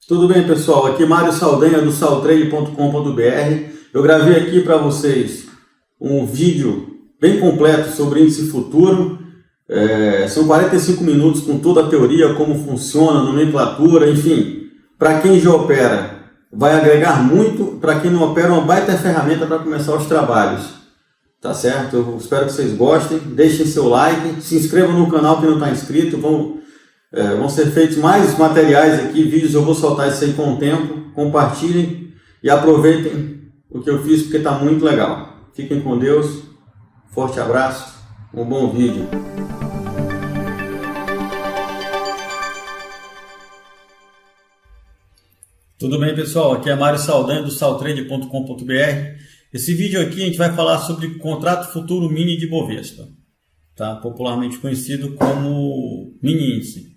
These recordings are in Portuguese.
Tudo bem, pessoal? Aqui Mário Saldanha do saltrade.com.br. Eu gravei aqui para vocês um vídeo bem completo sobre índice futuro. São 45 minutos com toda a teoria, como funciona, nomenclatura, enfim. Para quem já opera, vai agregar muito. Para quem não opera, uma baita ferramenta para começar os trabalhos. Tá certo? Eu espero que vocês gostem. Deixem seu like, se inscrevam no canal que não está inscrito. Vão ser feitos mais materiais aqui, vídeos, eu vou soltar isso aí com o tempo. Compartilhem e aproveitem o que eu fiz, porque está muito legal. Fiquem com Deus, forte abraço, um bom vídeo. Tudo bem, pessoal? Aqui é Mário Saldanha do saltrade.com.br. Esse vídeo aqui a gente vai falar sobre contrato futuro mini de Bovespa, tá? Popularmente conhecido como mini índice.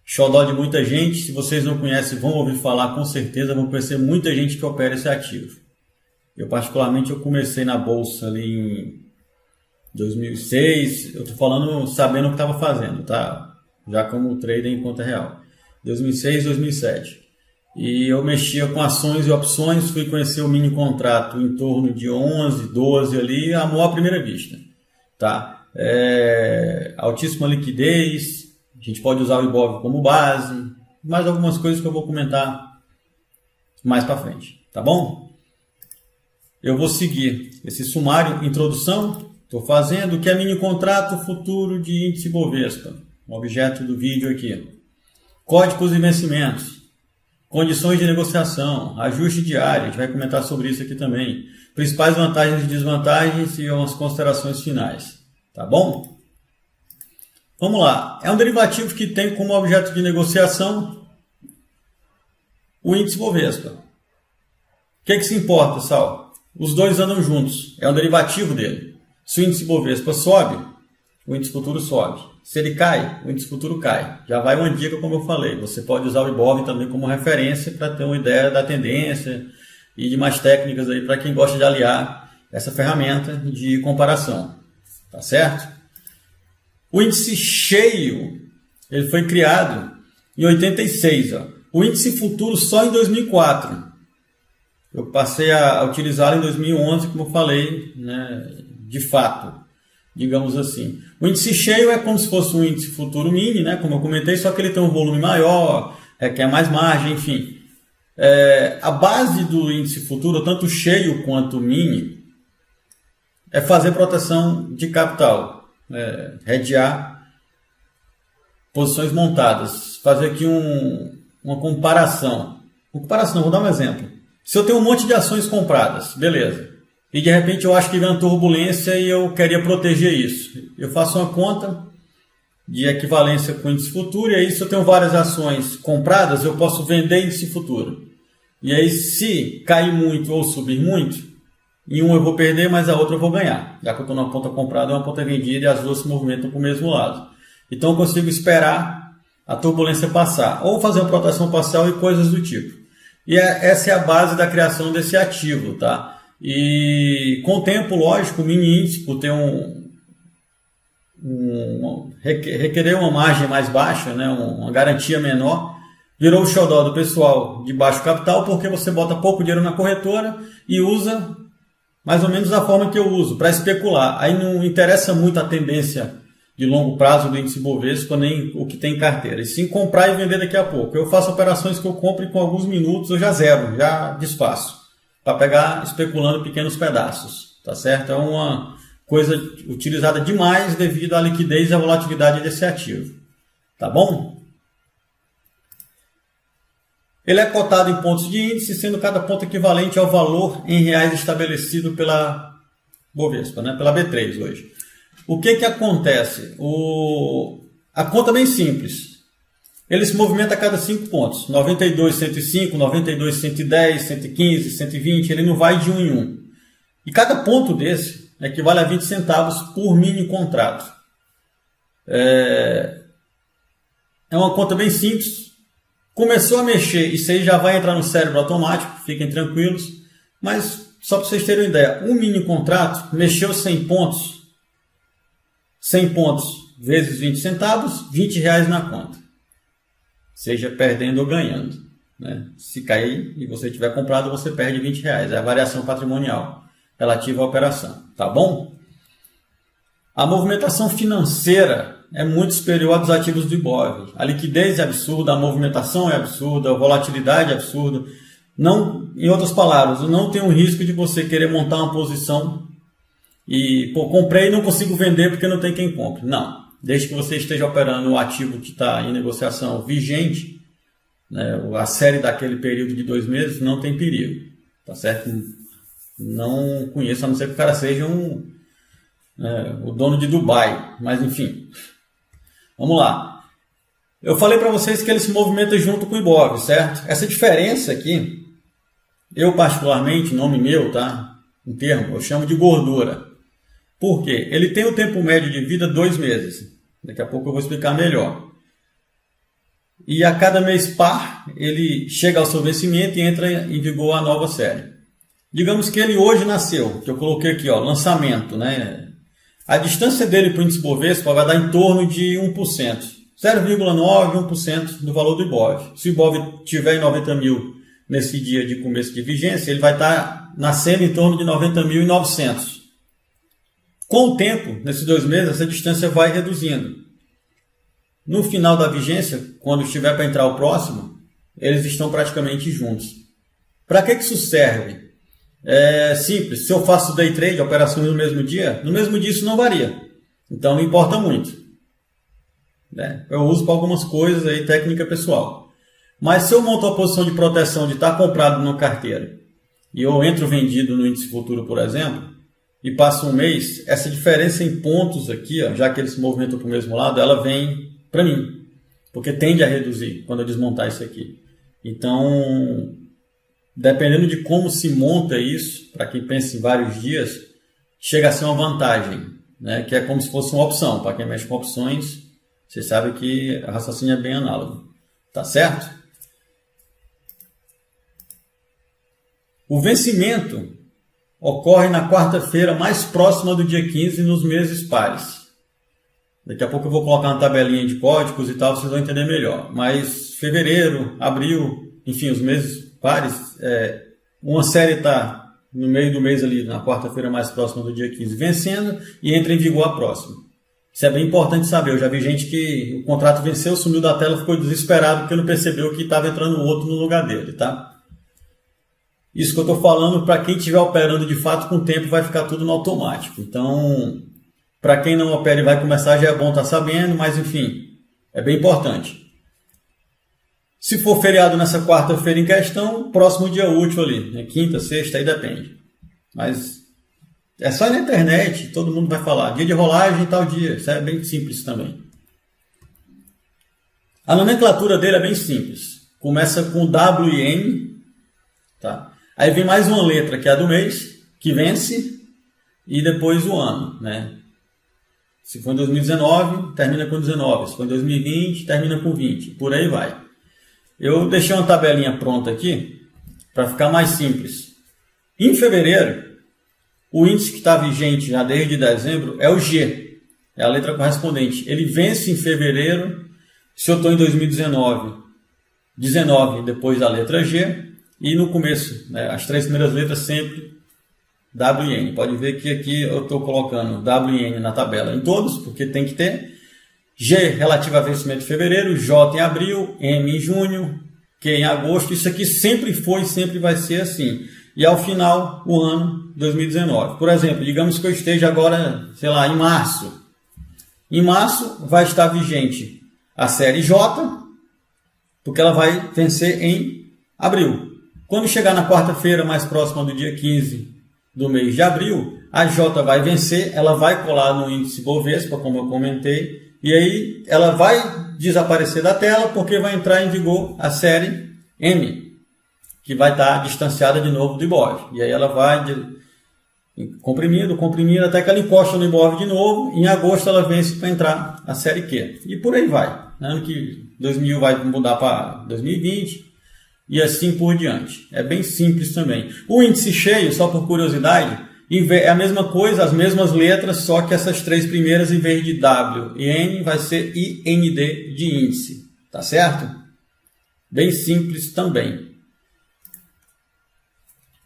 Xodó de muita gente. Se vocês não conhecem, vão ouvir falar com certeza, vão conhecer muita gente que opera esse ativo. Eu particularmente comecei na bolsa ali em 2006, eu estou falando sabendo o que estava fazendo, tá? Já como trader em conta real. 2006, 2007. E eu mexia com ações e opções, fui conhecer o mini contrato em torno de 11, 12 ali, amor à primeira vista, tá? Altíssima liquidez. A gente pode usar o Ibov como base, mais algumas coisas que eu vou comentar mais para frente, tá bom? Eu vou seguir esse sumário, introdução, estou fazendo, que é mini contrato futuro de índice Bovespa, o objeto do vídeo aqui. Códigos e vencimentos, condições de negociação, ajuste diário, a gente vai comentar sobre isso aqui também. Principais vantagens e desvantagens e umas considerações finais, tá bom? Vamos lá, é um derivativo que tem como objeto de negociação o índice Bovespa. O que se importa, Sal? Os dois andam juntos, é um derivativo dele. Se o índice Bovespa sobe, o índice futuro sobe. Se ele cai, o índice futuro cai. Já vai uma dica, como eu falei, você pode usar o Ibov também como referência para ter uma ideia da tendência e de mais técnicas aí para quem gosta de aliar essa ferramenta de comparação. Tá certo? O índice cheio, ele foi criado em 86. Ó. O índice futuro só em 2004. Eu passei a utilizá-lo em 2011, como eu falei, né, de fato, digamos assim. O índice cheio é como se fosse um índice futuro mini, né, como eu comentei, só que ele tem um volume maior, requer mais margem, enfim. A base do índice futuro, tanto cheio quanto mini, é fazer proteção de capital. Redear posições montadas, fazer aqui uma comparação. Vou dar um exemplo. Se eu tenho um monte de ações compradas, beleza, e de repente eu acho que vem uma turbulência e eu queria proteger isso, eu faço uma conta de equivalência com índice futuro, e aí se eu tenho várias ações compradas, eu posso vender índice futuro. E aí se cair muito ou subir muito, em uma eu vou perder, mas a outra eu vou ganhar. Já que eu estou numa ponta comprada e uma ponta vendida e as duas se movimentam para o mesmo lado. Então eu consigo esperar a turbulência passar. Ou fazer uma proteção parcial e coisas do tipo. E essa é a base da criação desse ativo. Tá? E com o tempo, lógico, o mini índice, por ter requerer uma margem mais baixa, né, uma garantia menor, virou o xodó do pessoal de baixo capital, porque você bota pouco dinheiro na corretora e usa mais ou menos da forma que eu uso, para especular. Aí não interessa muito a tendência de longo prazo do índice Bovespa, nem o que tem em carteira. E sim comprar e vender daqui a pouco. Eu faço operações que eu compro e com alguns minutos eu já zero, já desfaço. Para pegar especulando pequenos pedaços. Tá certo? É uma coisa utilizada demais devido à liquidez e à volatilidade desse ativo. Tá bom? Ele é cotado em pontos de índice, sendo cada ponto equivalente ao valor em reais estabelecido pela Bovespa, né? Pela B3 hoje. O que acontece? A conta é bem simples. Ele se movimenta a cada 5 pontos. 92, 105, 92, 110, 115, 120. Ele não vai de um em um. E cada ponto desse equivale a 20 centavos por mini contrato. É uma conta bem simples. Começou a mexer, isso aí já vai entrar no cérebro automático, fiquem tranquilos. Mas, só para vocês terem uma ideia, um mini contrato mexeu 100 pontos. 100 pontos vezes 20 centavos, R$20 na conta. Seja perdendo ou ganhando. né? Se cair e você tiver comprado, você perde R$20. É a variação patrimonial relativa à operação, tá bom? A movimentação financeira é muito superior a dos ativos do Ibov. A liquidez é absurda, a movimentação é absurda, a volatilidade é absurda. Não, em outras palavras, não tem um risco de você querer montar uma posição e, comprei e não consigo vender porque não tem quem compre. Não, desde que você esteja operando o ativo que está em negociação vigente, né, a série daquele período de 2 meses, não tem perigo, tá certo? Não conheço, a não ser que o cara seja o dono de Dubai, mas enfim, vamos lá. Eu falei para vocês que ele se movimenta junto com o Ibov, certo? Essa diferença aqui, eu particularmente, nome meu, tá? Um termo, eu chamo de gordura. Por quê? Ele tem o tempo médio de vida 2 meses. Daqui a pouco eu vou explicar melhor. E a cada mês par, ele chega ao seu vencimento e entra em vigor a nova série. Digamos que ele hoje nasceu, que eu coloquei aqui, ó, lançamento, né? A distância dele para o índice Bovespa vai dar em torno de 1%, 0,9%, 1% do valor do Ibov. Se o Ibov tiver em 90 mil nesse dia de começo de vigência, ele vai estar nascendo em torno de 90.900. Com o tempo, nesses 2 meses, essa distância vai reduzindo. No final da vigência, quando estiver para entrar o próximo, eles estão praticamente juntos. Para que isso serve? É simples, se eu faço day trade, operações no mesmo dia isso não varia. Então não importa muito, né? Eu uso para algumas coisas aí, técnica pessoal. Mas se eu monto a posição de proteção de estar comprado numa carteira e eu entro vendido no índice futuro, por exemplo, e passo um mês, essa diferença em pontos aqui, ó, já que eles se movimentam para o mesmo lado, ela vem para mim, porque tende a reduzir quando eu desmontar isso aqui. Então, dependendo de como se monta isso, para quem pensa em vários dias, chega a ser uma vantagem, né? Que é como se fosse uma opção. Para quem mexe com opções, você sabe que a raciocínio é bem análogo. Tá certo? O vencimento ocorre na quarta-feira mais próxima do dia 15 nos meses pares. Daqui a pouco eu vou colocar uma tabelinha de códigos e tal, vocês vão entender melhor. Mas fevereiro, abril, enfim, os meses pares, uma série está no meio do mês ali, na quarta-feira mais próxima do dia 15, vencendo e entra em vigor a próxima. Isso é bem importante saber. Eu já vi gente que o contrato venceu, sumiu da tela, ficou desesperado porque não percebeu que estava entrando outro no lugar dele, tá? Isso que eu estou falando, para quem estiver operando de fato, com o tempo vai ficar tudo no automático. Então, para quem não opera e vai começar, já é bom estar sabendo, mas enfim, é bem importante. Se for feriado nessa quarta-feira em questão, próximo dia útil ali, né? Quinta, sexta, aí depende. Mas é só ir na internet, todo mundo vai falar. Dia de rolagem, tal dia. Isso é bem simples também. A nomenclatura dele é bem simples. Começa com W e N, tá? Aí vem mais uma letra, que é a do mês, que vence, e depois o ano, né? Se for em 2019, termina com 19. Se for em 2020, termina com 20. Por aí vai. Eu deixei uma tabelinha pronta aqui para ficar mais simples. Em fevereiro, o índice que está vigente já desde dezembro é o G, é a letra correspondente. Ele vence em fevereiro, se eu estou em 2019, 19 depois da letra G, e no começo, né, as 3 primeiras letras sempre WN. Pode ver que aqui eu estou colocando WN na tabela em todos, porque tem que ter. G relativo a vencimento de fevereiro, J em abril, M em junho, Q em agosto. Isso aqui sempre foi e sempre vai ser assim. E ao final, o ano 2019. Por exemplo, digamos que eu esteja agora, sei lá, em março. Em março vai estar vigente a série J, porque ela vai vencer em abril. Quando chegar na quarta-feira, mais próxima do dia 15 do mês de abril, a J vai vencer, ela vai colar no índice Bovespa, como eu comentei, e aí ela vai desaparecer da tela porque vai entrar em vigor a série M, que vai estar distanciada de novo do Ibov. E aí ela vai comprimindo, até que ela encosta no Ibov de novo. Em agosto ela vence para entrar a série Q. E por aí vai. Ano que 2000 vai mudar para 2020 e assim por diante. É bem simples também. O índice cheio, só por curiosidade, é a mesma coisa, as mesmas letras, só que essas 3 primeiras, em vez de W e N, vai ser IND de índice. Tá certo? Bem simples também.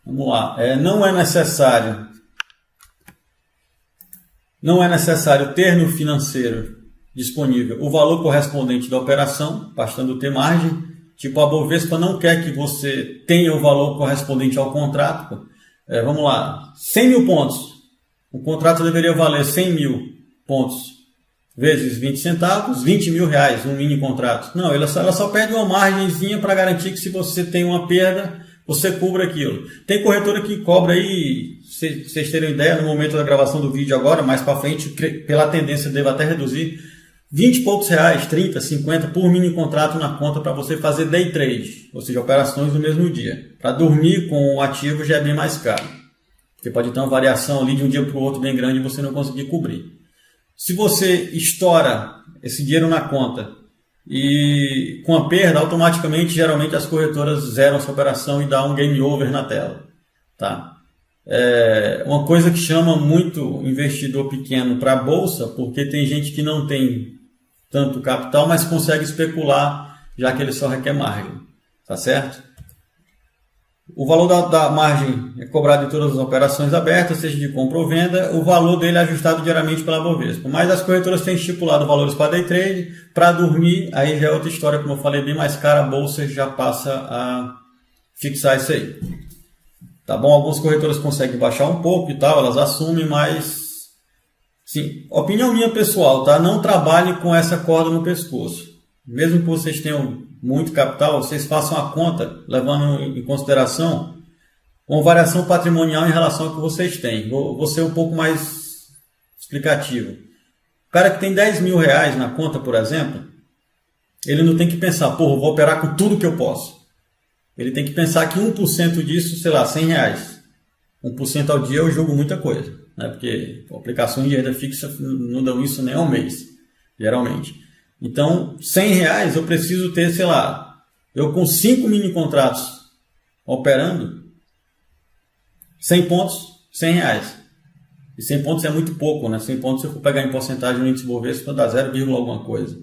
Vamos lá. Não é necessário ter no financeiro disponível o valor correspondente da operação, bastando ter margem. Tipo, a Bovespa não quer que você tenha o valor correspondente ao contrato. Vamos lá, 100 mil pontos. O contrato deveria valer 100 mil pontos vezes 20 centavos, 20 mil reais, um mini contrato. Não, ela só pede uma margenzinha para garantir que se você tem uma perda, você cubra aquilo. Tem corretora que cobra aí, vocês terem ideia, no momento da gravação do vídeo agora, mais para frente, pela tendência deve até reduzir, 20 e poucos reais, 30, 50 por mini contrato na conta para você fazer day trade, ou seja, operações no mesmo dia. Para dormir com o ativo já é bem mais caro. Você pode ter uma variação ali de um dia para o outro bem grande e você não conseguir cobrir. Se você estoura esse dinheiro na conta e com a perda, automaticamente, geralmente as corretoras zeram essa operação e dá um game over na tela. Tá? Uma coisa que chama muito investidor pequeno para a bolsa, porque tem gente que não tem tanto capital, mas consegue especular, já que ele só requer margem. Tá certo? O valor da margem é cobrado em todas as operações abertas, seja de compra ou venda. O valor dele é ajustado diariamente pela Bovespa. Mas as corretoras têm estipulado valores para day trade. Para dormir, aí já é outra história, como eu falei, bem mais cara. A bolsa já passa a fixar isso aí. Tá bom? Algumas corretoras conseguem baixar um pouco e tal, elas assumem, mas... Sim, opinião minha pessoal, tá? Não trabalhe com essa corda no pescoço. Mesmo que vocês tenham muito capital, vocês façam a conta, levando em consideração uma variação patrimonial em relação ao que vocês têm. Vou ser um pouco mais explicativo. O cara que tem 10 mil reais na conta, por exemplo, ele não tem que pensar, vou operar com tudo que eu posso. Ele tem que pensar que 1% disso, sei lá, 100 reais. 1% ao dia eu jogo muita coisa, né? Porque aplicações de renda fixa não dão isso nem ao mês, geralmente. Então, 100 reais eu preciso ter, sei lá, eu com 5 mini contratos operando, 100 pontos, 100 reais. E 100 pontos é muito pouco, né? 100 pontos, se eu for pegar em porcentagem no índice Bovespa, dá 0, alguma coisa.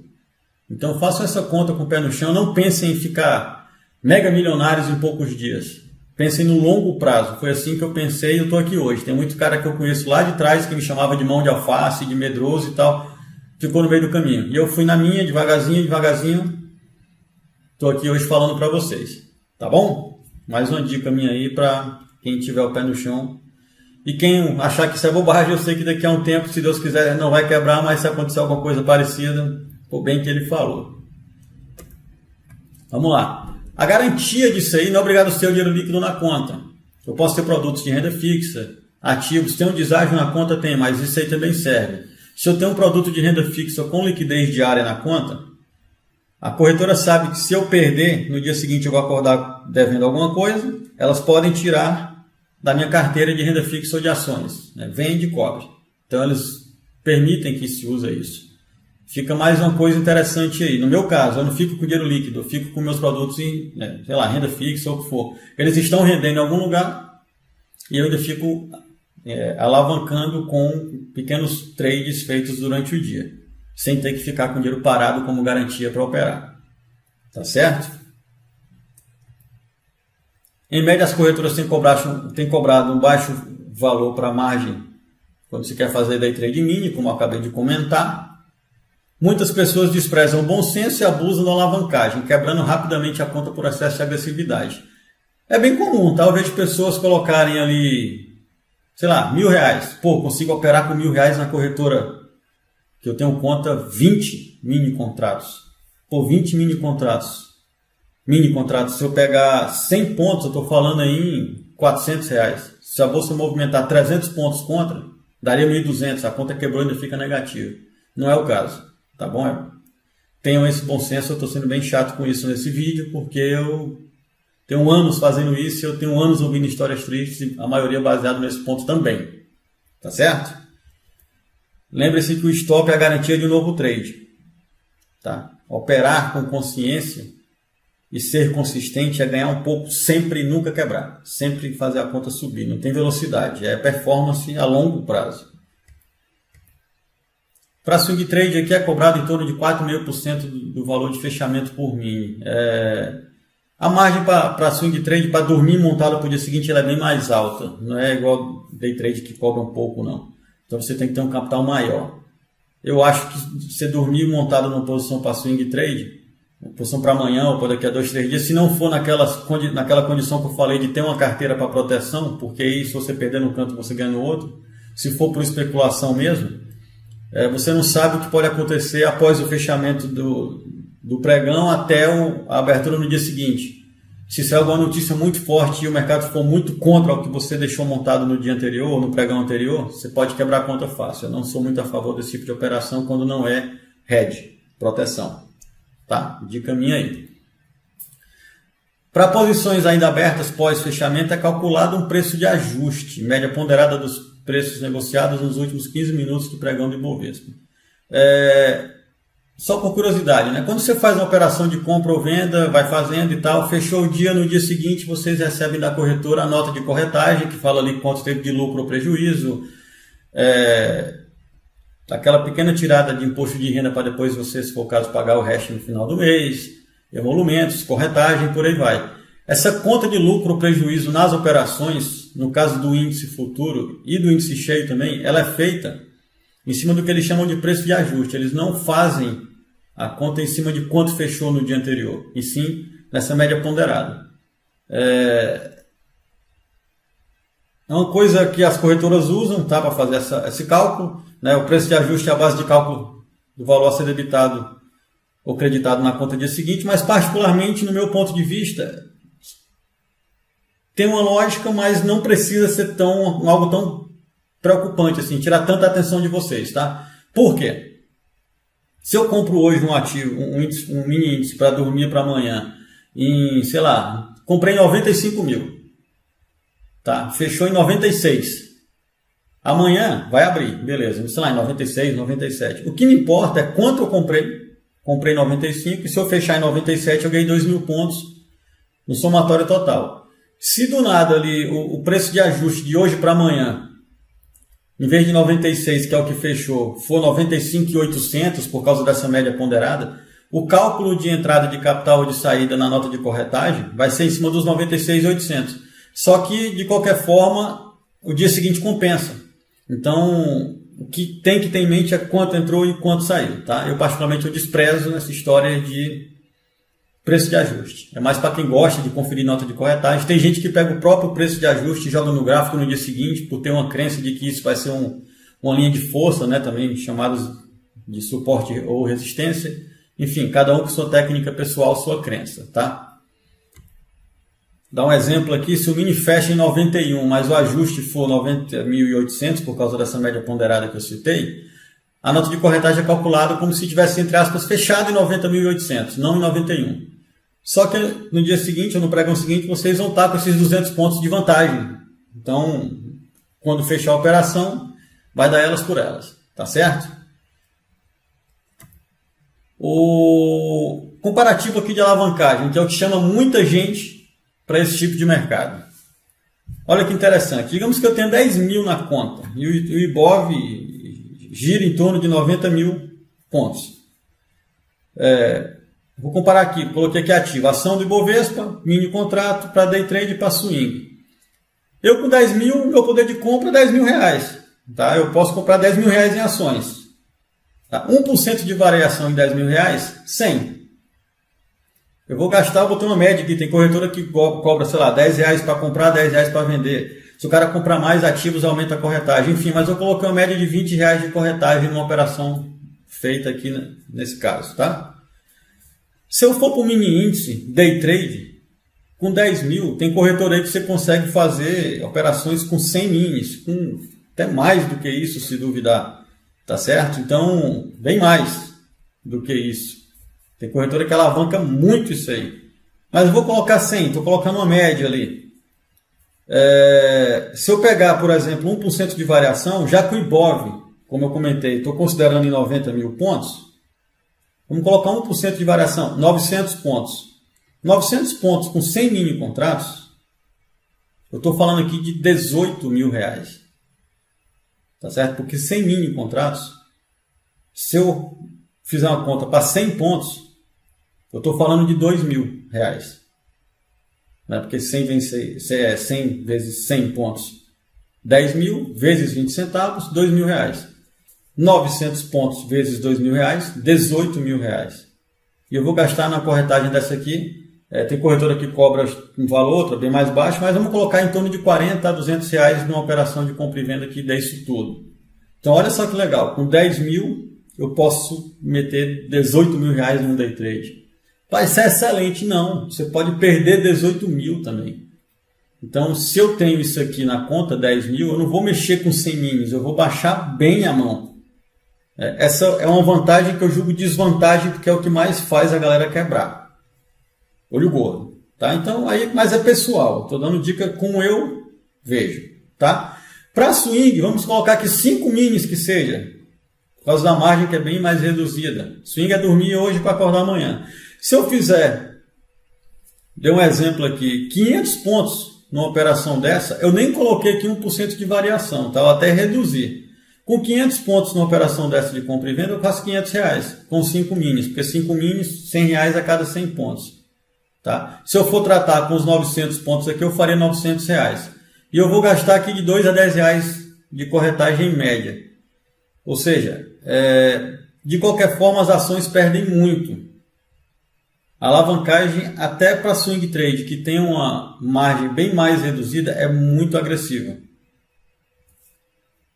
Então, façam essa conta com o pé no chão. Não pensem em ficar mega milionários em poucos dias. Pensem no longo prazo. Foi assim que eu pensei e eu estou aqui hoje. Tem muito cara que eu conheço lá de trás que me chamava de mão de alface, de medroso e tal. Ficou no meio do caminho. E eu fui na minha, devagarzinho. Estou aqui hoje falando para vocês. Tá bom? Mais uma dica minha aí para quem tiver o pé no chão. E quem achar que isso é bobagem, eu sei que daqui a um tempo, se Deus quiser, não vai quebrar, mas se acontecer alguma coisa parecida, foi bem que ele falou. Vamos lá. A garantia disso aí não é obrigado a ter o dinheiro líquido na conta. Eu posso ter produtos de renda fixa, ativos, tem um deságio na conta, tem, mas isso aí também serve. Se eu tenho um produto de renda fixa com liquidez diária na conta, a corretora sabe que se eu perder, no dia seguinte eu vou acordar devendo alguma coisa, elas podem tirar da minha carteira de renda fixa ou de ações. Né? Vende e cobre. Então eles permitem que se use isso. Fica mais uma coisa interessante aí. No meu caso, eu não fico com dinheiro líquido, eu fico com meus produtos em, sei lá, renda fixa ou o que for. Eles estão rendendo em algum lugar e eu ainda fico... alavancando com pequenos trades feitos durante o dia, sem ter que ficar com o dinheiro parado como garantia para operar. Tá certo? Em média, as corretoras têm cobrado um baixo valor para a margem quando se quer fazer day trade mini, como eu acabei de comentar. Muitas pessoas desprezam o bom senso e abusam da alavancagem, quebrando rapidamente a conta por excesso de agressividade. É bem comum, tá? Eu vejo pessoas colocarem ali, sei lá, R$1.000. Consigo operar com R$1.000 na corretora, que eu tenho conta 20 mini contratos. 20 mini contratos. Mini contratos, se eu pegar 100 pontos, eu estou falando aí em R$400. Se a bolsa movimentar 300 pontos contra, daria 1.200. A conta quebrou e ainda fica negativa. Não é o caso, tá bom? Tenham esse bom senso. Eu estou sendo bem chato com isso nesse vídeo, porque eu tenho anos fazendo isso, eu tenho anos ouvindo histórias tristes, a maioria baseado nesse ponto também. Tá certo? Lembre-se que o stop é a garantia de um novo trade. Tá? Operar com consciência e ser consistente é ganhar um pouco sempre e nunca quebrar. Sempre fazer a conta subir. Não tem velocidade, é performance a longo prazo. Para swing trade aqui é cobrado em torno de 4,5% do valor de fechamento por mini. A margem para swing trade, para dormir montado para o dia seguinte, ela é bem mais alta. Não é igual day trade que cobra um pouco, não. Então você tem que ter um capital maior. Eu acho que você dormir montado numa posição para swing trade, uma posição para amanhã ou para daqui a 2, 3 dias, se não for naquela condição que eu falei de ter uma carteira para proteção, porque aí se você perder no canto você ganha no outro, se for por especulação mesmo, você não sabe o que pode acontecer após o fechamento do pregão até a abertura no dia seguinte. Se sair alguma notícia muito forte e o mercado for muito contra o que você deixou montado no dia anterior ou no pregão anterior, você pode quebrar a conta fácil. Eu não sou muito a favor desse tipo de operação quando não é hedge, proteção. Tá? Dica minha aí. Para posições ainda abertas pós-fechamento é calculado um preço de ajuste, média ponderada dos preços negociados nos últimos 15 minutos do pregão do Ibovespa. Só por curiosidade, né? Quando você faz uma operação de compra ou venda, vai fazendo e tal, fechou o dia, no dia seguinte vocês recebem da corretora a nota de corretagem, que fala ali quanto teve de lucro ou prejuízo, aquela pequena tirada de imposto de renda para depois você, se for o caso, pagar o resto no final do mês, emolumentos, corretagem, por aí vai. Essa conta de lucro ou prejuízo nas operações, no caso do índice futuro e do índice cheio também, ela é feita em cima do que eles chamam de preço de ajuste. Eles não fazem a conta em cima de quanto fechou no dia anterior, e sim nessa média ponderada. É uma coisa que as corretoras usam, tá, para fazer esse cálculo, né? O preço de ajuste é a base de cálculo do valor a ser debitado ou creditado na conta dia seguinte, mas particularmente, no meu ponto de vista, tem uma lógica, mas não precisa ser algo tão preocupante assim, tirar tanta atenção de vocês, tá? Por quê? Se eu compro hoje um ativo, um mini índice para dormir para amanhã, sei lá, comprei em 95 mil, tá? Fechou em 96. Amanhã vai abrir, beleza, sei lá, em 96, 97. O que me importa é quanto eu comprei. Comprei em 95 e se eu fechar em 97 eu ganhei 2 mil pontos no somatório total. Se do nada ali o preço de ajuste de hoje para amanhã, em vez de 96, que é o que fechou, for 95.800 por causa dessa média ponderada, o cálculo de entrada de capital ou de saída na nota de corretagem vai ser em cima dos 96.800. Só que, de qualquer forma, o dia seguinte compensa. Então, o que tem que ter em mente é quanto entrou e quanto saiu. Tá? Eu, particularmente, desprezo essa história de preço de ajuste. É mais para quem gosta de conferir nota de corretagem. Tem gente que pega o próprio preço de ajuste e joga no gráfico no dia seguinte, por ter uma crença de que isso vai ser uma linha de força, né? Também chamados de suporte ou resistência. Enfim, cada um com sua técnica pessoal, sua crença. Tá? Dá um exemplo aqui, se o mini fecha em 91, mas o ajuste for 90.800 por causa dessa média ponderada que eu citei, a nota de corretagem é calculada como se tivesse, entre aspas, fechado em 90.800, não em 91. Só que no dia seguinte, ou no pregão seguinte, vocês vão estar com esses 200 pontos de vantagem. Então, quando fechar a operação, vai dar elas por elas. Tá certo? O comparativo aqui de alavancagem, que é o que chama muita gente para esse tipo de mercado. Olha que interessante. Digamos que eu tenho 10 mil na conta e o Ibov gira em torno de 90 mil pontos. Vou comparar aqui, coloquei aqui ativo, ação do Ibovespa, mini contrato para day trade e para swing. Eu com 10 mil, meu poder de compra é 10 mil reais. Tá? Eu posso comprar 10 mil reais em ações. Tá? 1% de variação em 10 mil reais, 100. Eu vou gastar, vou ter uma média aqui, tem corretora que cobra, sei lá, 10 reais para comprar, 10 reais para vender. Se o cara comprar mais ativos, aumenta a corretagem. Enfim, mas eu coloquei uma média de 20 reais de corretagem numa operação feita aqui nesse caso, tá? Se eu for para o mini índice, day trade, com 10 mil, tem corretora aí que você consegue fazer operações com 100 minis, com até mais do que isso, se duvidar, tá certo? Então, bem mais do que isso. Tem corretora que alavanca muito isso aí. Mas eu vou colocar 100, estou colocando uma média ali. Se eu pegar, por exemplo, 1% de variação, já que o Ibov, como eu comentei, estou considerando em 90 mil pontos, vamos colocar 1% de variação, 900 pontos. 900 pontos com 100 mini contratos, eu estou falando aqui de 18 mil reais. Tá certo? Porque 100 mini contratos, se eu fizer uma conta para 100 pontos, eu estou falando de 2 mil reais. né? Porque 100 vezes 100 pontos, 10 mil, vezes 20 centavos, 2 mil reais. 900 pontos vezes 2 mil reais, 18 mil reais. E eu vou gastar na corretagem dessa aqui, tem corretora que cobra um valor, outra bem mais baixo, mas vamos colocar em torno de 40 a 200 reais numa operação de compra e venda que dê isso tudo. Então olha só que legal, com 10 mil eu posso meter 18 mil reais num day trade. Vai ser excelente, não, você pode perder 18 mil também. Então se eu tenho isso aqui na conta 10 mil, eu não vou mexer com 100 minis, eu vou baixar bem a mão. Essa é uma vantagem que eu julgo desvantagem, porque é o que mais faz a galera quebrar. Olho gordo, tá? Então, aí, mas é pessoal. Estou dando dica como eu vejo, tá? Para swing, vamos colocar aqui 5 minis que seja, por causa da margem que é bem mais reduzida. Swing é dormir hoje para acordar amanhã. Se eu fizer, dei um exemplo aqui, 500 pontos numa operação dessa, eu nem coloquei aqui 1% de variação, tá? Eu até reduzi. Com 500 pontos numa operação dessa de compra e venda, eu faço 500 reais com 5 minis, porque 5 minis, 100 reais a cada 100 pontos. Tá? Se eu for tratar com os 900 pontos aqui, eu farei 900 reais. E eu vou gastar aqui de 2 a 10 reais de corretagem em média. Ou seja, de qualquer forma, as ações perdem muito. A alavancagem, até para swing trade, que tem uma margem bem mais reduzida, é muito agressiva.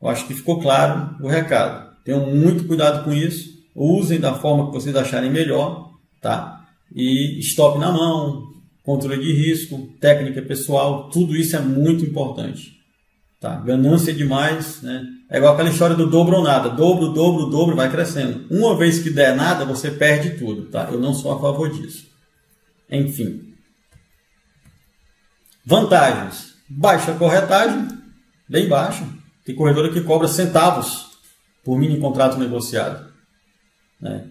Eu acho que ficou claro o recado. Tenham muito cuidado com isso. Usem da forma que vocês acharem melhor, tá? E stop na mão, controle de risco, técnica pessoal, tudo isso é muito importante. Tá? Ganância demais, né? É igual aquela história do dobro ou nada. Dobro, vai crescendo. Uma vez que der nada, você perde tudo. Tá? Eu não sou a favor disso. Enfim. Vantagens. Baixa corretagem, bem baixa. Tem corretora que cobra centavos por mini contrato negociado, né?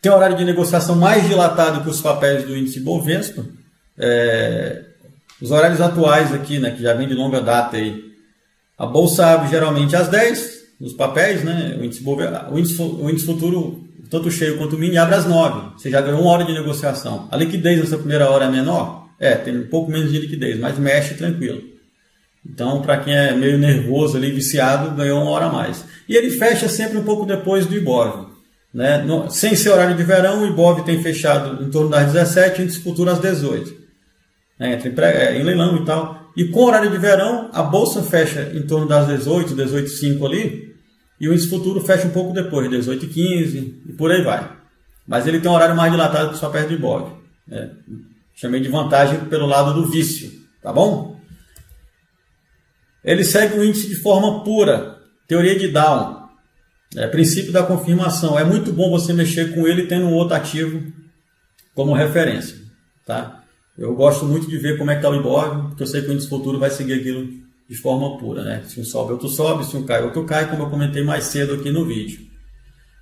Tem horário de negociação mais dilatado que os papéis do índice Bovespa. Os horários atuais aqui, né, que já vem de longa data aí. A bolsa abre geralmente às 10, os papéis, né? O índice futuro, tanto cheio quanto mini, abre às 9. Você já ganhou 1 hora de negociação. A liquidez nessa primeira hora é menor? Tem um pouco menos de liquidez, mas mexe tranquilo. Então, para quem é meio nervoso ali, viciado, ganhou 1 hora a mais. E ele fecha sempre um pouco depois do Ibov. Né? Sem ser horário de verão, o Ibov tem fechado em torno das 17, índice futuro às 18. Em leilão e tal. E com horário de verão, a bolsa fecha em torno das 18, 18h05 ali, e o índice futuro fecha um pouco depois, 18h15 e por aí vai. Mas ele tem um horário mais dilatado que só perto do Ibov. Chamei de vantagem pelo lado do vício, tá bom? Ele segue o índice de forma pura, teoria de Down. Princípio da confirmação. É muito bom você mexer com ele tendo um outro ativo como referência. Tá? Eu gosto muito de ver como é que está o Ibov, porque eu sei que o índice futuro vai seguir aquilo de forma pura. Né? Se um sobe, outro sobe. Se um cai, outro cai, como eu comentei mais cedo aqui no vídeo.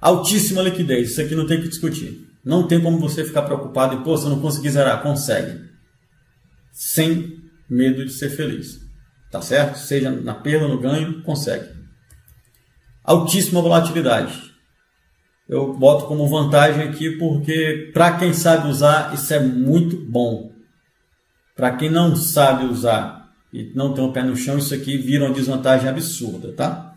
Altíssima liquidez. Isso aqui não tem que discutir. Não tem como você ficar preocupado e, pô, se eu não conseguir zerar, consegue. Sem medo de ser feliz. Tá certo? Seja na perda ou no ganho, consegue. Altíssima volatilidade. Eu boto como vantagem aqui porque, para quem sabe usar, isso é muito bom. Para quem não sabe usar e não tem o pé no chão, isso aqui vira uma desvantagem absurda, tá?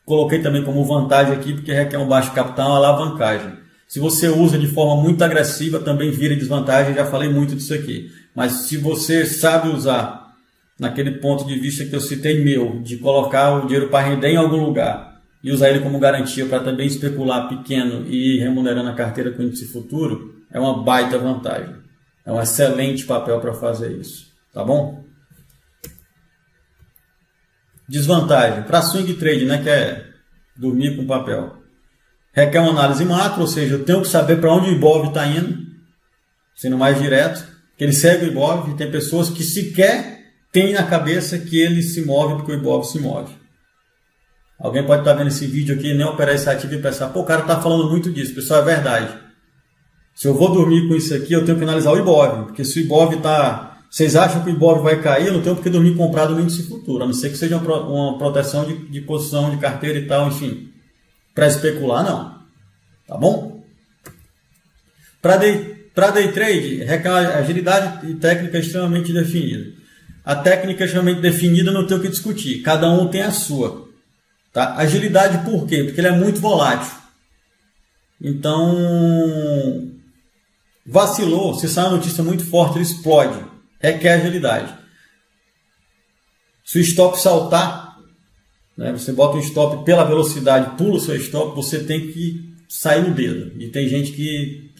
Coloquei também como vantagem aqui porque requer um baixo capital, uma alavancagem. Se você usa de forma muito agressiva, também vira desvantagem, já falei muito disso aqui. Mas se você sabe usar naquele ponto de vista que eu citei meu, de colocar o dinheiro para render em algum lugar e usar ele como garantia para também especular pequeno e ir remunerando a carteira com índice futuro, é uma baita vantagem. É um excelente papel para fazer isso. Tá bom? Desvantagem. Para swing trade, né, que é dormir com papel. Requer uma análise macro, ou seja, eu tenho que saber para onde o Ibov está indo, sendo mais direto, que ele segue o Ibov, e tem pessoas que sequer têm na cabeça que ele se move porque o Ibov se move. Alguém pode estar vendo esse vídeo aqui, nem operar esse ativo e pensar, pô, o cara está falando muito disso. Pessoal, é verdade. Se eu vou dormir com isso aqui, eu tenho que analisar o Ibov, porque se o Ibov está... Vocês acham que o Ibov vai cair, eu não tenho porque dormir comprado no índice futuro, a não ser que seja uma proteção de posição de carteira e tal, enfim. Para especular, não. Tá bom? Para day para day trade, requer agilidade e técnica extremamente definida. A técnica extremamente definida não tem o que discutir, cada um tem a sua. Tá? Agilidade por quê? Porque ele é muito volátil. Então, vacilou, se sai uma notícia muito forte, ele explode. Requer agilidade. Se o stop saltar, né, você bota um stop pela velocidade, pula o seu stop, você tem que sair no dedo. E tem gente que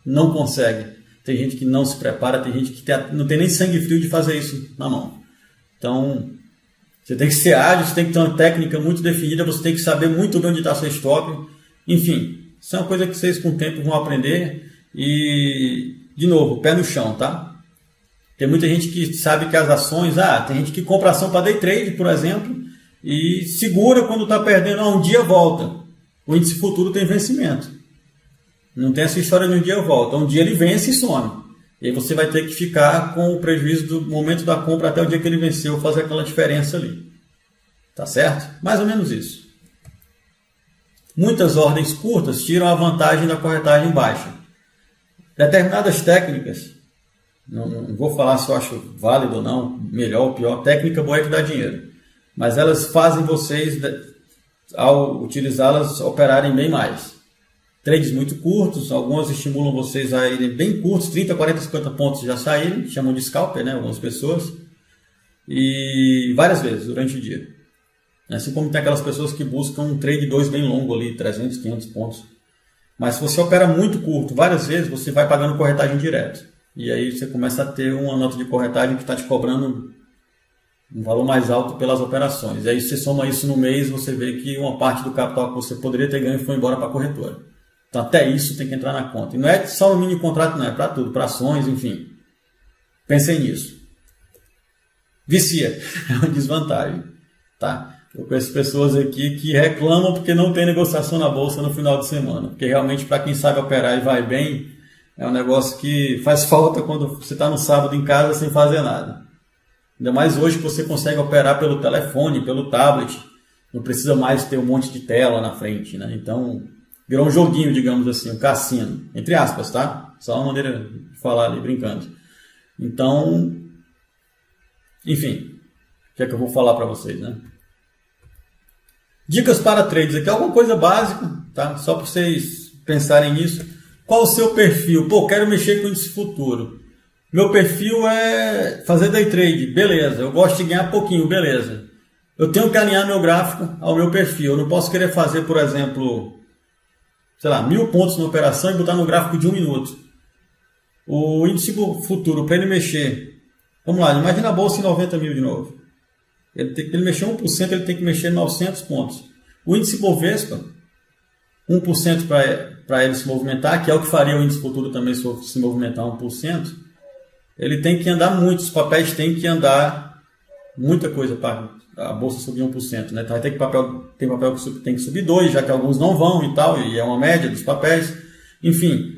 não consegue. Tem gente que não se prepara, tem gente que não tem nem sangue frio de fazer isso na mão. Então, você tem que ser ágil, você tem que ter uma técnica muito definida, você tem que saber muito bem onde está seu stop. Enfim, isso é uma coisa que vocês com o tempo vão aprender. E, de novo, pé no chão, tá? Tem muita gente que sabe que as ações... tem gente que compra ação para day trade, por exemplo, e segura quando está perdendo. Um dia volta. O índice futuro tem vencimento. Não tem essa história de um dia volta. Um dia ele vence e some. E aí você vai ter que ficar com o prejuízo do momento da compra até o dia que ele venceu, fazer aquela diferença ali. Tá certo? Mais ou menos isso. Muitas ordens curtas tiram a vantagem da corretagem baixa. Determinadas técnicas, não vou falar se eu acho válido ou não, melhor ou pior, técnica boa é que dá dinheiro. Mas elas fazem vocês, ao utilizá-las, operarem bem mais. Trades muito curtos, algumas estimulam vocês a irem bem curtos, 30, 40, 50 pontos já saírem, chamam de scalper, né, algumas pessoas, e várias vezes durante o dia. Assim como tem aquelas pessoas que buscam um trade 2 bem longo ali, 300, 500 pontos. Mas se você opera muito curto, várias vezes, você vai pagando corretagem direto. E aí você começa a ter uma nota de corretagem que está te cobrando um valor mais alto pelas operações. E aí você soma isso no mês, você vê que uma parte do capital que você poderia ter ganho foi embora para a corretora. Então até isso tem que entrar na conta. E não é só no mini contrato, não, é para tudo, para ações, enfim. Pensem nisso. Vicia, é uma desvantagem. Tá? Eu conheço pessoas aqui que reclamam porque não tem negociação na bolsa no final de semana. Porque realmente para quem sabe operar e vai bem, é um negócio que faz falta quando você está no sábado em casa sem fazer nada. Ainda mais hoje que você consegue operar pelo telefone, pelo tablet. Não precisa mais ter um monte de tela na frente, né? Então, virou um joguinho, digamos assim, um cassino. Entre aspas, tá? Só uma maneira de falar ali, brincando. Então, enfim, o que é que eu vou falar para vocês, né? Dicas para trades aqui, alguma coisa básica, tá? Só para vocês pensarem nisso. Qual o seu perfil? Pô, quero mexer com índice futuro. Meu perfil é fazer day trade, beleza. Eu gosto de ganhar pouquinho, beleza. Eu tenho que alinhar meu gráfico ao meu perfil. Eu não posso querer fazer, por exemplo, sei lá, 1000 pontos na operação e botar no gráfico de 1 minuto. O índice futuro, para ele mexer, vamos lá, imagina a bolsa em 90 mil de novo. Ele mexer 1%, ele tem que mexer 900 pontos. O índice Bovespa, 1% para ele se movimentar, que é o que faria o índice futuro também se movimentar 1%, ele tem que andar muito, os papéis têm que andar muita coisa para a bolsa subir 1%. Né? Então, tem papel que tem que subir 2%, já que alguns não vão e tal, e é uma média dos papéis. Enfim,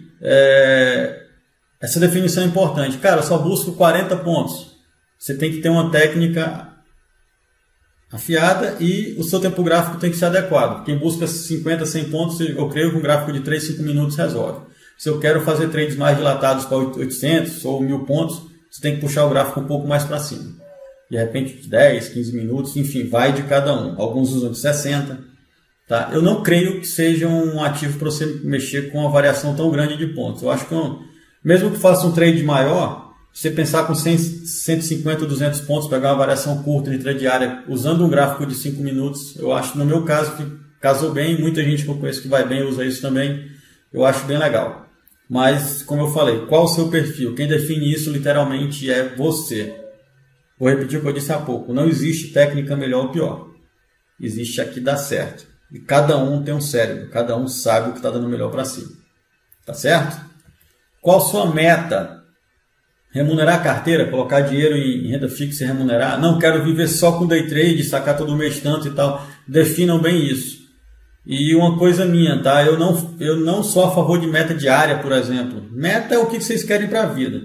essa definição é importante. Cara, eu só busco 40 pontos. Você tem que ter uma técnica afiada e o seu tempo gráfico tem que ser adequado. Quem busca 50, 100 pontos, eu creio que um gráfico de 3, 5 minutos resolve. Se eu quero fazer trades mais dilatados para 800 ou 1000 pontos, você tem que puxar o gráfico um pouco mais para cima. De repente, 10, 15 minutos, enfim, vai de cada um. Alguns usam de 60. Tá? Eu não creio que seja um ativo para você mexer com uma variação tão grande de pontos. Eu acho que mesmo que faça um trade maior, você pensar com 100, 150, 200 pontos, pegar uma variação curta de trade diária, usando um gráfico de 5 minutos, eu acho, no meu caso, que casou bem. Muita gente que eu conheço que vai bem usa isso também. Eu acho bem legal. Mas, como eu falei, qual o seu perfil? Quem define isso literalmente é você. Vou repetir o que eu disse há pouco. Não existe técnica melhor ou pior. Existe a que dá certo. E cada um tem um cérebro. Cada um sabe o que está dando melhor para si. Tá certo? Qual a sua meta? Remunerar a carteira? Colocar dinheiro em renda fixa e remunerar? Não, quero viver só com day trade, sacar todo mês tanto e tal. Definam bem isso. E uma coisa minha, tá? Eu não sou a favor de meta diária, por exemplo. Meta é o que vocês querem para a vida.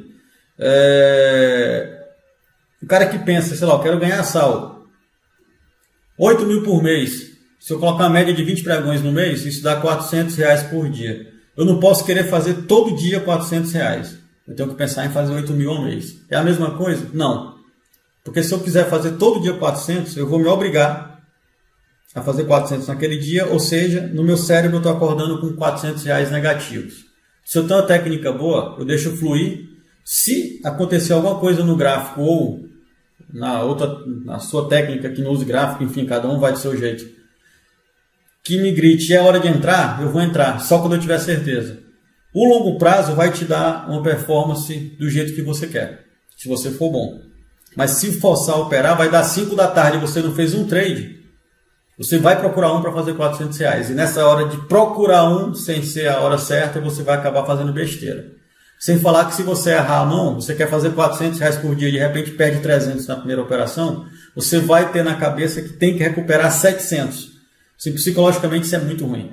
O cara que pensa, sei lá, eu quero ganhar saldo. 8 mil por mês. Se eu colocar uma média de 20 pregões no mês, isso dá R$400 por dia. Eu não posso querer fazer todo dia R$ 400. Eu tenho que pensar em fazer 8 mil ao mês. É a mesma coisa? Não. Porque se eu quiser fazer todo dia 400, eu vou me obrigar a fazer 400 naquele dia, ou seja, no meu cérebro eu estou acordando com R$ 400 negativos. Se eu tenho uma técnica boa, eu deixo fluir. Se acontecer alguma coisa no gráfico ou na sua técnica que não use gráfico, enfim, cada um vai do seu jeito, que me grite, é hora de entrar, eu vou entrar, só quando eu tiver certeza. O longo prazo vai te dar uma performance do jeito que você quer, se você for bom. Mas se forçar a operar, vai dar 5 da tarde e você não fez um trade, você vai procurar um para fazer R$ 400. E nessa hora de procurar um, sem ser a hora certa, você vai acabar fazendo besteira. Sem falar que se você errar a mão, você quer fazer R$ 400 por dia e de repente perde 300 na primeira operação, você vai ter na cabeça que tem que recuperar 700. Psicologicamente isso é muito ruim.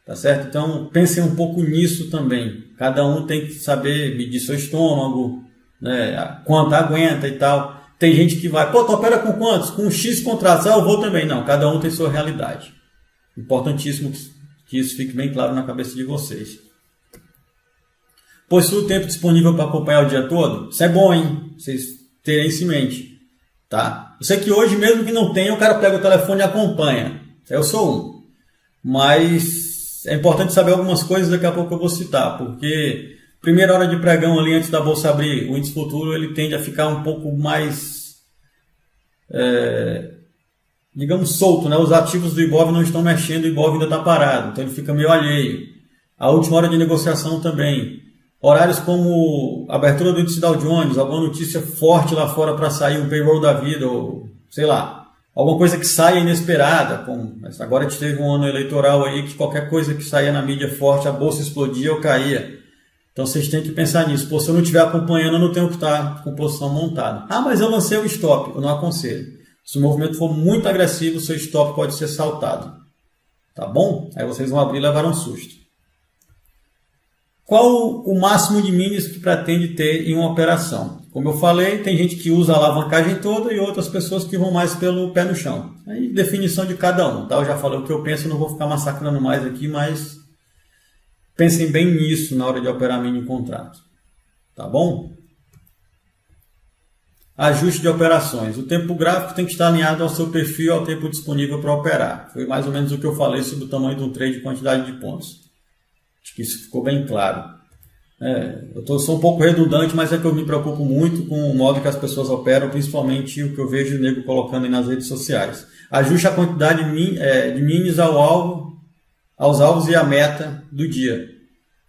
Tá certo? Então pensem um pouco nisso também. Cada um tem que saber medir seu estômago, né, quanto aguenta e tal. Tem gente que vai, tu opera com quantos? Com X contratos. Eu vou também. Não, cada um tem sua realidade. Importantíssimo que isso fique bem claro na cabeça de vocês. Possui o tempo disponível para acompanhar o dia todo? Isso é bom, hein? Vocês terem isso em mente. Tá? Eu sei que hoje, mesmo que não tenha, o cara pega o telefone e acompanha. Eu sou um. Mas é importante saber algumas coisas, daqui a pouco eu vou citar. Porque primeira hora de pregão ali, antes da bolsa abrir, o índice futuro ele tende a ficar um pouco mais, digamos, solto, né? Os ativos do Ibov não estão mexendo, o Ibov ainda está parado, então ele fica meio alheio. A última hora de negociação também. Horários como abertura do índice Dow Jones, alguma notícia forte lá fora para sair, um payroll da vida, ou sei lá, alguma coisa que saia inesperada. Como agora a gente teve um ano eleitoral aí que qualquer coisa que saía na mídia forte, a bolsa explodia ou caía. Então vocês têm que pensar nisso. Pô, se eu não estiver acompanhando, eu não tenho que estar com posição montada. Ah, mas eu lancei o stop. Eu não aconselho. Se o movimento for muito agressivo, o seu stop pode ser saltado. Tá bom? Aí vocês vão abrir e levar um susto. Qual o máximo de minis que pretende ter em uma operação? Como eu falei, tem gente que usa a alavancagem toda e outras pessoas que vão mais pelo pé no chão. Aí definição de cada um. Tá? Eu já falei o que eu penso, não vou ficar massacrando mais aqui, mas pensem bem nisso na hora de operar mini contrato. Tá bom? Ajuste de operações. O tempo gráfico tem que estar alinhado ao seu perfil e ao tempo disponível para operar. Foi mais ou menos o que eu falei sobre o tamanho de um trade e quantidade de pontos. Acho que isso ficou bem claro. Sou um pouco redundante, mas é que eu me preocupo muito com o modo que as pessoas operam, principalmente o que eu vejo o nego colocando aí nas redes sociais. Ajuste a quantidade de minis aos alvos e à meta do dia.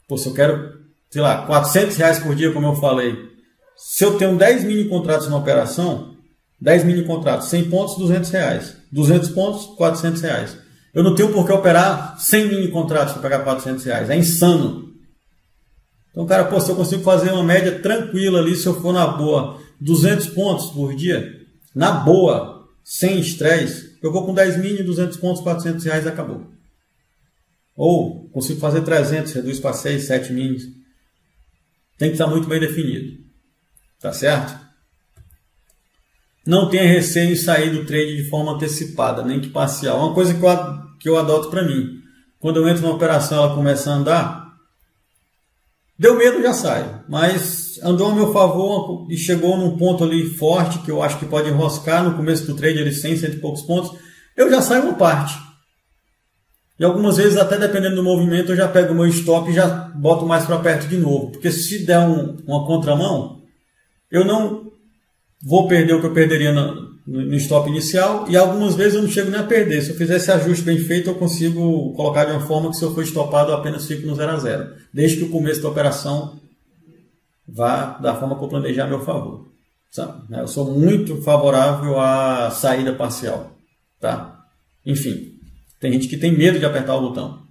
Pô, se eu quero, sei lá, R$ 400 por dia, como eu falei, se eu tenho 10 mini contratos na operação, 10 mini contratos, 100 pontos, R$ 200. 200 pontos, R$ 400. Eu não tenho por que operar 100 mini contratos para pagar R$ 400. É insano. Então, cara, pô, se eu consigo fazer uma média tranquila ali, se eu for na boa, 200 pontos por dia, na boa, sem estresse, eu vou com 10 mini, 200 pontos, R$ 400, acabou. Ou consigo fazer 300, reduz para 6, 7 minis. Tem que estar muito bem definido. Tá certo? Não tenha receio em sair do trade de forma antecipada, nem que parcial. Uma coisa que eu adoto para mim. Quando eu entro na operação, ela começa a andar, deu medo, já saio. Mas andou a meu favor e chegou num ponto ali forte, que eu acho que pode enroscar no começo do trade, ali 100 e poucos pontos, eu já saio uma parte. E algumas vezes, até dependendo do movimento, eu já pego o meu stop e já boto mais para perto de novo. Porque se der uma contramão, eu não vou perder o que eu perderia no stop inicial, e algumas vezes eu não chego nem a perder. Se eu fizer esse ajuste bem feito, eu consigo colocar de uma forma que, se eu for estopado, eu apenas fico no 0 a 0, desde que o começo da operação vá da forma que eu planejei a meu favor. Eu sou muito favorável à saída parcial. Tá? Enfim, tem gente que tem medo de apertar o botão.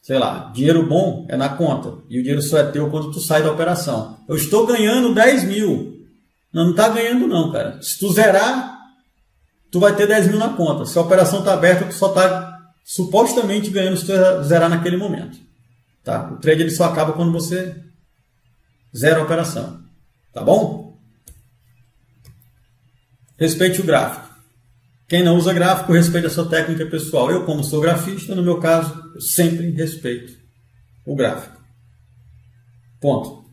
Sei lá, dinheiro bom é na conta, e o dinheiro só é teu quando tu sai da operação. Eu estou ganhando 10 mil. Não está ganhando não, cara. Se tu zerar, tu vai ter 10 mil na conta. Se a operação está aberta, tu só está supostamente ganhando se tu zerar naquele momento. Tá? O trade ele só acaba quando você zera a operação. Tá bom? Respeite o gráfico. Quem não usa gráfico, respeite a sua técnica pessoal. Eu, como sou grafista, no meu caso, eu sempre respeito o gráfico. Ponto.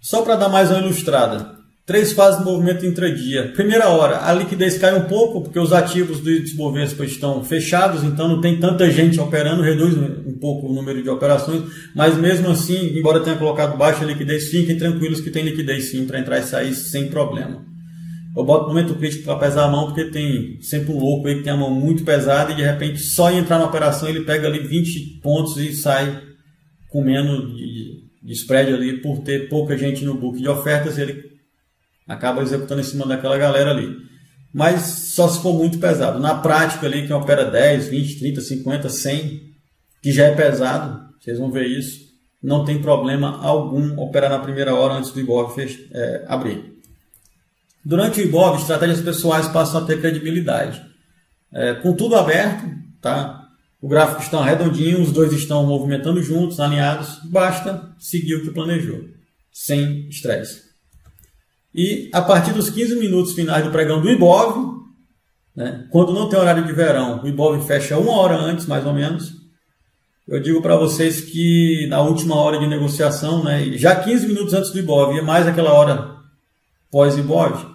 Só para dar mais uma ilustrada. 3 fases de movimento intradia. Primeira hora, a liquidez cai um pouco, porque os ativos do índice Bovespa estão fechados, então não tem tanta gente operando, reduz um pouco o número de operações, mas mesmo assim, embora tenha colocado baixa liquidez, fiquem tranquilos que tem liquidez sim para entrar e sair sem problema. Eu boto momento crítico para pesar a mão, porque tem sempre um louco aí que tem a mão muito pesada e de repente só em entrar na operação ele pega ali 20 pontos e sai comendo de spread ali por ter pouca gente no book de ofertas, ele acaba executando em cima daquela galera ali. Mas só se for muito pesado. Na prática ali, quem opera 10, 20, 30, 50, 100, que já é pesado, vocês vão ver isso, não tem problema algum operar na primeira hora antes do Ibov abrir. Durante o Ibov, estratégias pessoais passam a ter credibilidade. Com tudo aberto, tá? O gráfico está redondinho, os dois estão movimentando juntos, alinhados, basta seguir o que planejou, sem estresse. E a partir dos 15 minutos finais do pregão do Ibov, né, quando não tem horário de verão, o Ibov fecha 1 hora antes, mais ou menos. Eu digo para vocês que na última hora de negociação, né, já 15 minutos antes do Ibov, e mais aquela hora pós-Ibov,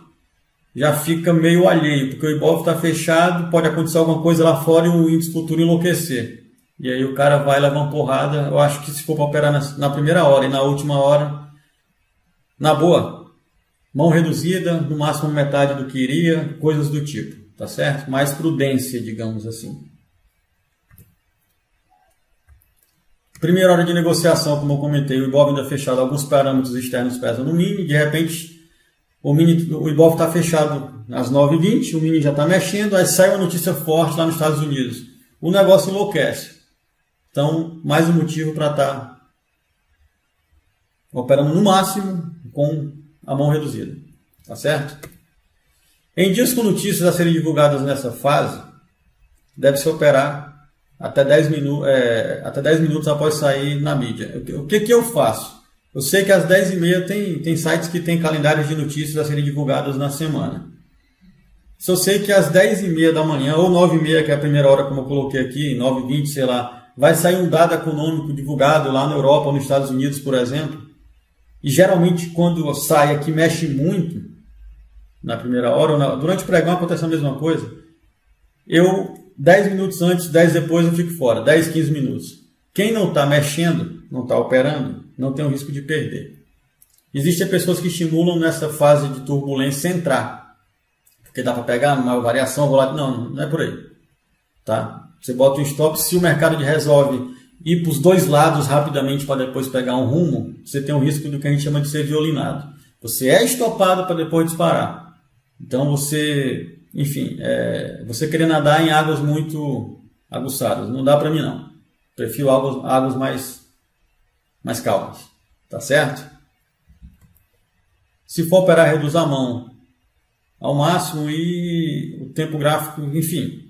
já fica meio alheio, porque o Ibov está fechado, pode acontecer alguma coisa lá fora e o índice futuro enlouquecer. E aí o cara vai levar uma porrada. Eu acho que se for para operar na primeira hora e na última hora, na boa, mão reduzida, no máximo metade do que iria, coisas do tipo, tá certo? Mais prudência, digamos assim. Primeira hora de negociação, como eu comentei, o Ibov ainda fechado, alguns parâmetros externos pesam no mini, de repente o Ibov está fechado às 9h20, o mini já está mexendo, aí sai uma notícia forte lá nos Estados Unidos. O negócio enlouquece. Então, mais um motivo para estar operando no máximo com a mão reduzida, tá certo? Em dias com notícias a serem divulgadas nessa fase, deve-se operar até 10 minutos após sair na mídia. O que eu faço? Eu sei que às 10h30 tem sites que tem calendários de notícias a serem divulgadas na semana. Se eu sei que às 10h30 da manhã, ou 9h30, que é a primeira hora como eu coloquei aqui, 9h20, sei lá, vai sair um dado econômico divulgado lá na Europa ou nos Estados Unidos, por exemplo, e geralmente quando sai aqui mexe muito, na primeira hora, ou durante o pregão acontece a mesma coisa, 10 minutos antes, 10 depois eu fico fora, 10, 15 minutos. Quem não está mexendo, não está operando, não tem o risco de perder. Existem pessoas que estimulam nessa fase de turbulência entrar, porque dá para pegar uma variação, vou lá, não é por aí. Tá? Você bota um stop, se o mercado resolve ir para os dois lados rapidamente para depois pegar um rumo, você tem o risco do que a gente chama de ser violinado. Você é estopado para depois disparar. Então você, enfim, você querer nadar em águas muito aguçadas. Não dá para mim não. Prefiro águas mais calmas. Tá certo? Se for operar, reduz a mão ao máximo e o tempo gráfico, enfim.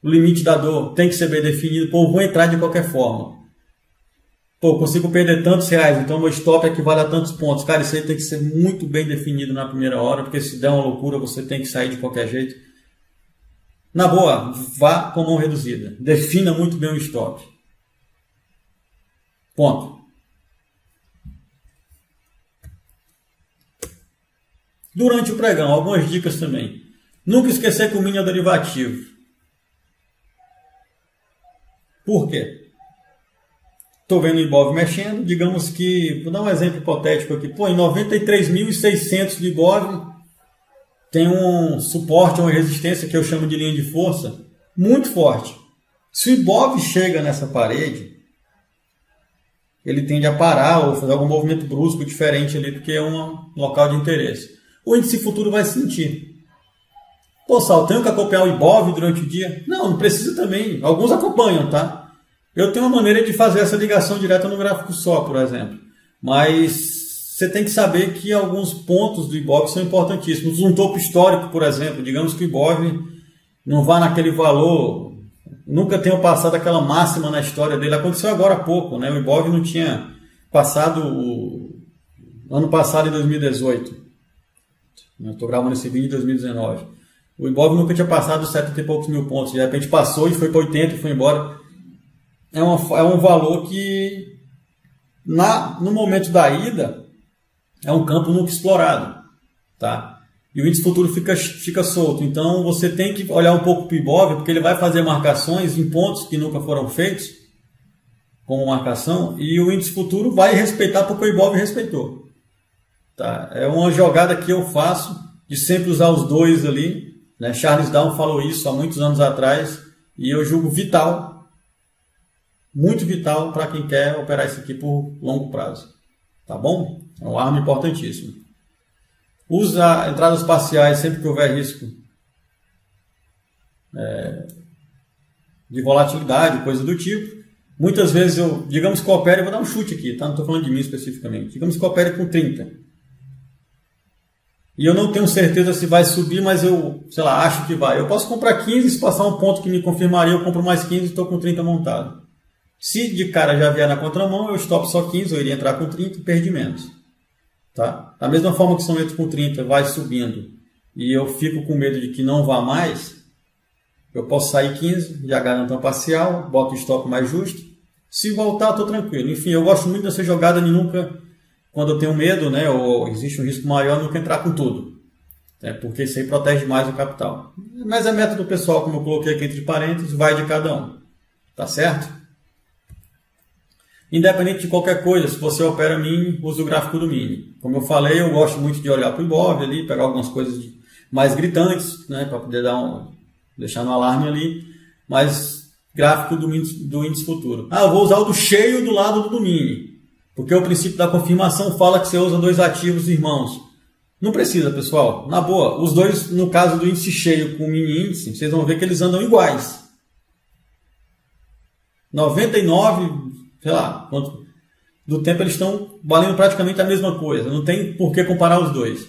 O limite da dor tem que ser bem definido. Pô, vou entrar de qualquer forma. Pô, consigo perder tantos reais, então meu stop equivale a tantos pontos. Cara, isso aí tem que ser muito bem definido na primeira hora, porque se der uma loucura, você tem que sair de qualquer jeito. Na boa, vá com mão reduzida. Defina muito bem o stop. Ponto. Durante o pregão, algumas dicas também. Nunca esquecer que o mini é derivativo. Por quê? Estou vendo o Ibov mexendo, digamos que, vou dar um exemplo hipotético aqui, pô, em 93.600 de Ibov tem um suporte, uma resistência que eu chamo de linha de força, muito forte. Se o Ibov chega nessa parede, ele tende a parar ou fazer algum movimento brusco diferente ali, porque é um local de interesse. O índice futuro vai sentir. Pô, Sal, tenho que acompanhar o Ibov durante o dia? Não precisa também. Alguns acompanham, tá? Eu tenho uma maneira de fazer essa ligação direta no gráfico só, por exemplo. Mas você tem que saber que alguns pontos do Ibov são importantíssimos. Um topo histórico, por exemplo. Digamos que o Ibov não vá naquele valor, nunca tenha passado aquela máxima na história dele. Aconteceu agora há pouco, né? O Ibov não tinha passado ano passado, em 2018. Eu estou gravando esse vídeo em 2019. O Ibov nunca tinha passado 70 e poucos mil pontos. De repente passou e foi para 80 e foi embora. é um valor que no momento da ida é um campo nunca explorado, tá? E o índice futuro fica solto. Então você tem que olhar um pouco para o Ibov, porque ele vai fazer marcações em pontos que nunca foram feitos como marcação, e o índice futuro vai respeitar porque o Ibov respeitou. Tá? É uma jogada que eu faço de sempre usar os dois ali, né? Charles Down falou isso há muitos anos atrás e eu julgo vital, muito vital para quem quer operar isso aqui por longo prazo. Tá bom? É uma arma importantíssima. Usa entradas parciais sempre que houver risco de volatilidade, coisa do tipo. Muitas vezes digamos que eu opere, vou dar um chute aqui, tá? Não estou falando de mim especificamente. Digamos que eu opere com 30. E eu não tenho certeza se vai subir, mas eu, sei lá, acho que vai. Eu posso comprar 15, se passar um ponto que me confirmaria, eu compro mais 15 e estou com 30 montado. Se de cara já vier na contramão, eu stop só 15, eu iria entrar com 30 e perdi menos. Tá? Da mesma forma que se eu entro com 30, vai subindo e eu fico com medo de que não vá mais, eu posso sair 15, já garanto uma parcial, boto o stop mais justo. Se voltar, estou tranquilo. Enfim, eu gosto muito dessa jogada de nunca, quando eu tenho medo, né, ou existe um risco maior, nunca entrar com tudo. Porque isso aí protege mais o capital. Mas é método pessoal, como eu coloquei aqui entre parênteses, vai de cada um. Tá certo? Independente de qualquer coisa, se você opera mini, use o gráfico do mini. Como eu falei, eu gosto muito de olhar para o Ibov ali, pegar algumas coisas mais gritantes, né, para poder deixar no alarme ali, mas gráfico do índice futuro. Eu vou usar o do cheio do lado do mini, porque o princípio da confirmação fala que você usa dois ativos irmãos. Não precisa, pessoal. Na boa, os dois, no caso do índice cheio com o mini índice, vocês vão ver que eles andam iguais. 99, sei lá, quanto do tempo eles estão valendo praticamente a mesma coisa. Não tem por que comparar os dois.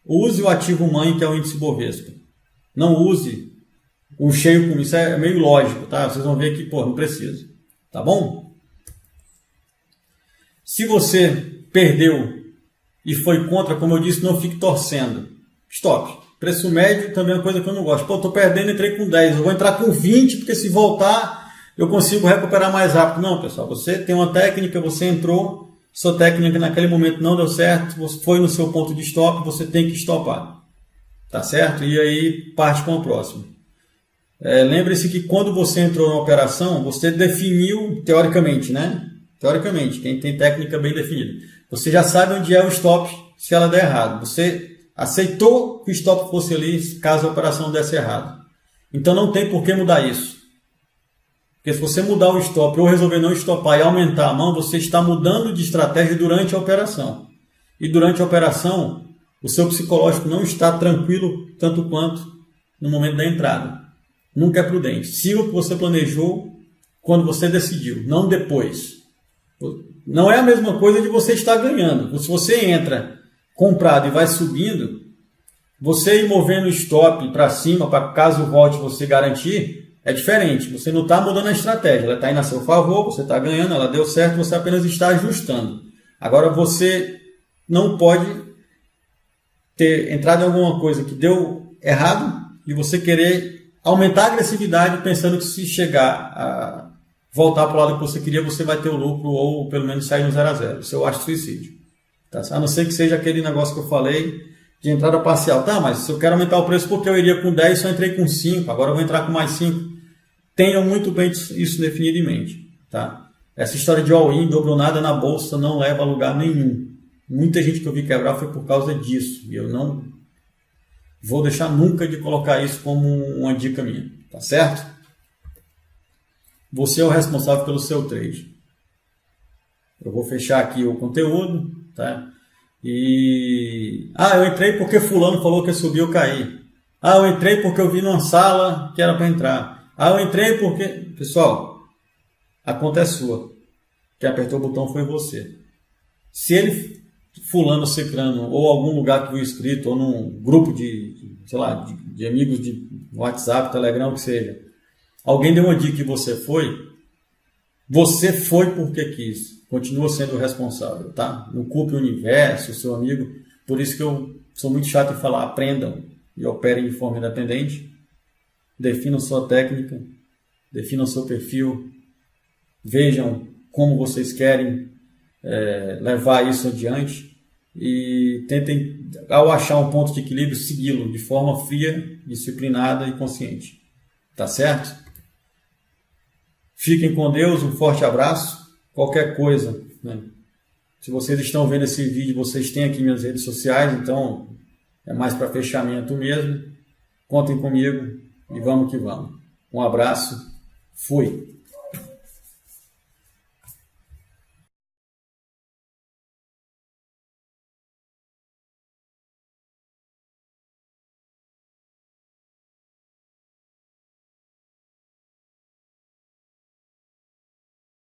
Use o ativo mãe, que é o índice Bovespa. Não use o cheio com isso. É meio lógico, tá? Vocês vão ver que, não precisa. Tá bom? Se você perdeu e foi contra, como eu disse, não fique torcendo. Stop. Preço médio também é uma coisa que eu não gosto. Estou perdendo, entrei com 10. Eu vou entrar com 20, porque se voltar eu consigo recuperar mais rápido. Não, pessoal, você tem uma técnica, você entrou, sua técnica naquele momento não deu certo, você foi no seu ponto de stop, você tem que stopar. Tá certo? E aí parte com o próximo. Lembre-se que quando você entrou na operação, você definiu, teoricamente, né? Teoricamente, quem tem técnica bem definida. Você já sabe onde é o stop se ela der errado. Você aceitou que o stop fosse ali caso a operação desse errado. Então não tem por que mudar isso. Porque se você mudar o stop ou resolver não stopar e aumentar a mão, você está mudando de estratégia durante a operação. E durante a operação, o seu psicológico não está tranquilo tanto quanto no momento da entrada. Nunca é prudente. Siga o que você planejou quando você decidiu, não depois. Não é a mesma coisa de você estar ganhando. Se você entra comprado e vai subindo, você ir movendo o stop para cima, para caso volte você garantir, é diferente. Você não está mudando a estratégia. Ela está indo a seu favor, você está ganhando, ela deu certo, você apenas está ajustando. Agora você não pode ter entrado em alguma coisa que deu errado e você querer aumentar a agressividade pensando que se chegar a voltar para o lado que você queria, você vai ter o lucro ou pelo menos sair no 0 a 0. Isso eu acho suicídio. Tá? A não ser que seja aquele negócio que eu falei de entrada parcial. Tá, mas se eu quero aumentar o preço porque eu iria com 10, só entrei com 5, agora eu vou entrar com mais 5. Tenham muito bem isso definido em mente. Tá? Essa história de all-in, dobro nada na bolsa, não leva a lugar nenhum. Muita gente que eu vi quebrar foi por causa disso. E eu não vou deixar nunca de colocar isso como uma dica minha. Tá certo? Você é o responsável pelo seu trade. Eu vou fechar aqui o conteúdo. Tá? Eu entrei porque fulano falou que ia subir ou cair. Eu entrei porque eu vi numa sala que era para entrar. Eu entrei porque... Pessoal, a conta é sua. Quem apertou o botão foi você. Se ele, fulano, ciclano, ou algum lugar que foi escrito, ou num grupo de amigos de WhatsApp, Telegram, o que seja, alguém deu uma dica que você foi porque quis. Continua sendo o responsável, tá? Não culpe o universo, o seu amigo. Por isso que eu sou muito chato em falar, aprendam e operem de forma independente. Definam sua técnica, definam seu perfil vejam como vocês querem levar isso adiante e tentem, ao achar um ponto de equilíbrio, segui-lo de forma fria, disciplinada e consciente. Tá certo? Fiquem com Deus, um forte abraço. Qualquer coisa, né? Se vocês estão vendo esse vídeo, vocês têm aqui minhas redes sociais, então é mais para fechamento mesmo. Contem comigo e vamos que vamos. Um abraço, fui!